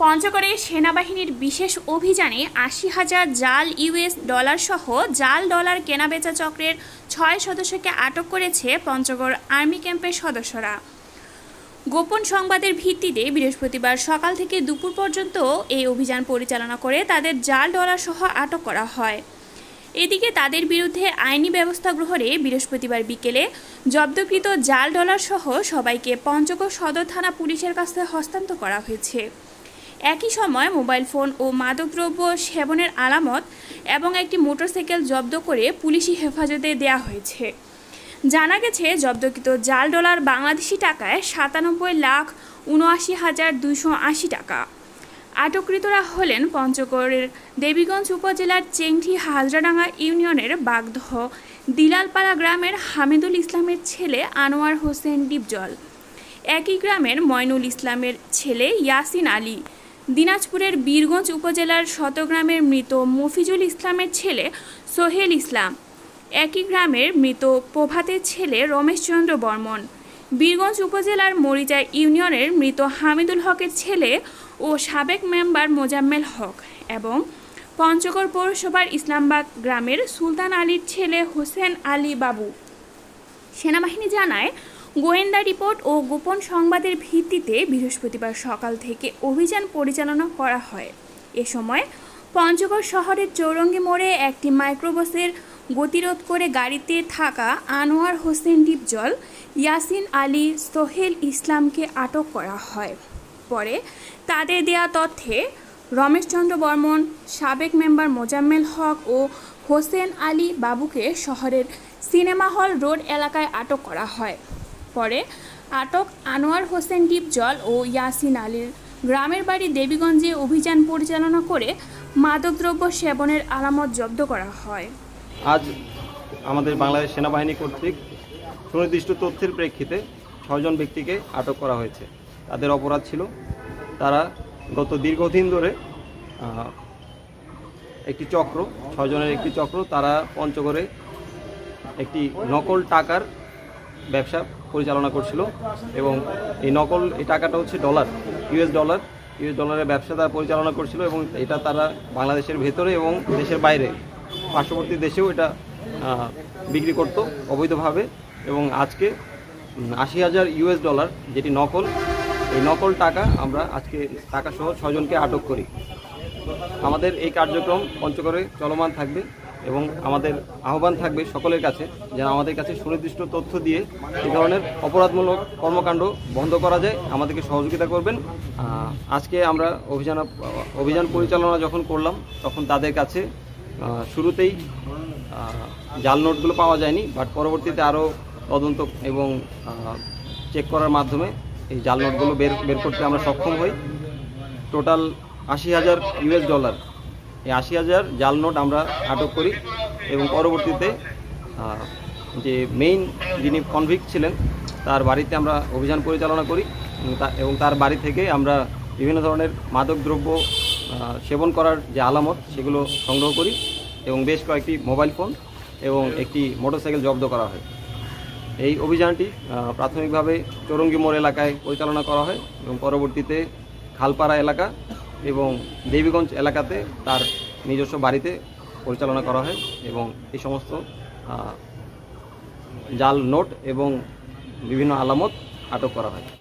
পঞ্চগড়ে সেনাবাহিনীর বিশেষ অভিযানে ৮০,০০০ জাল ইউএস ডলার সহ জাল ডলার কেনাবেচা চক্রের ৬ সদস্যকে আটক করেছে পঞ্চগড় আর্মি ক্যাম্পের সদস্যরা। গোপন সংবাদের ভিত্তিতে বৃহস্পতিবার সকাল থেকে দুপুর পর্যন্ত এই অভিযান পরিচালনা করে তাদের জাল ডলার সহ আটক করা হয়। এদিকে তাদের বিরুদ্ধে আইনি ব্যবস্থা গ্রহণে বৃহস্পতিবার বিকেলে জব্দকৃত জাল ডলার সহ সবাইকে পঞ্চগড় সদর থানা পুলিশের কাছে হস্তান্তর করা হয়েছে। একই সময় মোবাইল ফোন ও মাদকদ্রব্য সেবনের আলামত এবং একটি মোটরসাইকেল জব্দ করে পুলিশি হেফাজতে দেওয়া হয়েছে। জানা গেছে জব্দকৃত জাল ডলার বাংলাদেশি টাকায় ৯৭,৭৯,২৮০ টাকা। আটককৃতরা হলেন পঞ্চগড়ের দেবীগঞ্জ উপজেলার চেংঠি হাজরাডাঙ্গা ইউনিয়নের বাগদহ দিলালপাড়া গ্রামের হামিদুল ইসলামের ছেলে আনোয়ার হোসেন ডিপজল, একই গ্রামের ময়নুল ইসলামের ছেলে ইয়াসিন আলী, দিনাজপুরের বীরগঞ্জ উপজেলার শতগ্রামের মৃত মফিজুল ইসলামের ছেলে সোহেল ইসলাম, একই গ্রামের মৃত প্রভাতের ছেলে রমেশচন্দ্র বর্মন, বীরগঞ্জ উপজেলার মরিচা ইউনিয়নের মৃত হামিদুল হকের ছেলে ও সাবেক মেম্বার মোজাম্মেল হক এবং পঞ্চগড় পৌরসভার ইসলামবাগ গ্রামের সুলতান আলীর ছেলে হোসেন আলী বাবু। সেনাবাহিনী জানায়, গোয়েন্দা রিপোর্ট ও গোপন সংবাদের ভিত্তিতে বৃহস্পতিবার সকাল থেকে অভিযান পরিচালনা করা হয়। এ সময় পঞ্চগড় শহরের চৌরঙ্গি মোড়ে একটি মাইক্রোবাসের গতিরোধ করে গাড়িতে থাকা আনোয়ার হোসেন ডিপজল, ইয়াসিন আলী, সোহেল ইসলামকে আটক করা হয়। পরে তাদের দেয়া তথ্যে রমেশচন্দ্র বর্মন, সাবেক মেম্বার মোজাম্মেল হক ও হোসেন আলী বাবুকে শহরের সিনেমা হল রোড এলাকায় আটক করা হয়। পরে আটক আনোয়ার হোসেন ডিপজল ও ইয়াসিন আলীর গ্রামের বাড়ি দেবীগঞ্জে অভিযান পরিচালনা করে মাদকদ্রব্য সেবনের আলামত জব্দ করা হয়। আজ আমাদের বাংলাদেশ সেনাবাহিনী কর্তৃক সুনির্দিষ্ট তথ্যের প্রেক্ষিতে ৬ জন ব্যক্তিকে আটক করা হয়েছে। তাদের অপরাধ ছিল তারা গত দীর্ঘদিন ধরে একটি চক্র, ৬ জনের একটি চক্র, তারা পঞ্চগড়ে একটি নকল টাকার ব্যবসা পরিচালনা করছিল এবং এই টাকাটা হচ্ছে ডলার, ইউএস ডলারের ব্যবসা তারা পরিচালনা করছিল এবং এটা তারা বাংলাদেশের ভেতরে এবং দেশের বাইরে পার্শ্ববর্তী দেশেও এটা বিক্রি করত অবৈধভাবে। এবং আজকে ৮০,০০০ ইউএস ডলার যেটি নকল, এই নকল টাকা আমরা আজকে টাকাসহ ৬ জনকে আটক করি। আমাদের এই কার্যক্রম পঞ্চগড়ে চলমান থাকবে এবং আমাদের আহ্বান থাকবে সকলের কাছে যেন আমাদের কাছে সুনির্দিষ্ট তথ্য দিয়ে এই ধরনের অপরাধমূলক কর্মকাণ্ড বন্ধ করা যায়, আমাদেরকে সহযোগিতা করবেন। আজকে আমরা অভিযান পরিচালনা যখন করলাম তখন তাদের কাছে শুরুতেই জাল নোটগুলো পাওয়া যায়নি, বাট পরবর্তীতে আরও তদন্ত এবং চেক করার মাধ্যমে এই জাল নোটগুলো বের করতে আমরা সক্ষম হই। টোটাল ৮০,০০০ ইউএস ডলার, এই ৮০,০০০ জাল নোট আমরা আটক করি এবং পরবর্তীতে যে মেইন যিনি কনভিক্ট ছিলেন তার বাড়িতে আমরা অভিযান পরিচালনা করি এবং তার বাড়ি থেকে আমরা বিভিন্ন ধরনের মাদকদ্রব্য সেবন করার যে আলামত সেগুলো সংগ্রহ করি এবং বেশ কয়েকটি মোবাইল ফোন এবং একটি মোটরসাইকেল জব্দ করা হয়। এই অভিযানটি প্রাথমিকভাবে চৌরঙ্গি মোড় এলাকায় পরিচালনা করা হয় এবং পরবর্তীতে খালপাড়া এলাকা এবং দেবীগঞ্জ এলাকাতে তার নিজস্ব বাড়িতে পরিচালনা করা হয় এবং এই সমস্ত জাল নোট এবং বিভিন্ন আলামত আটক করা হয়।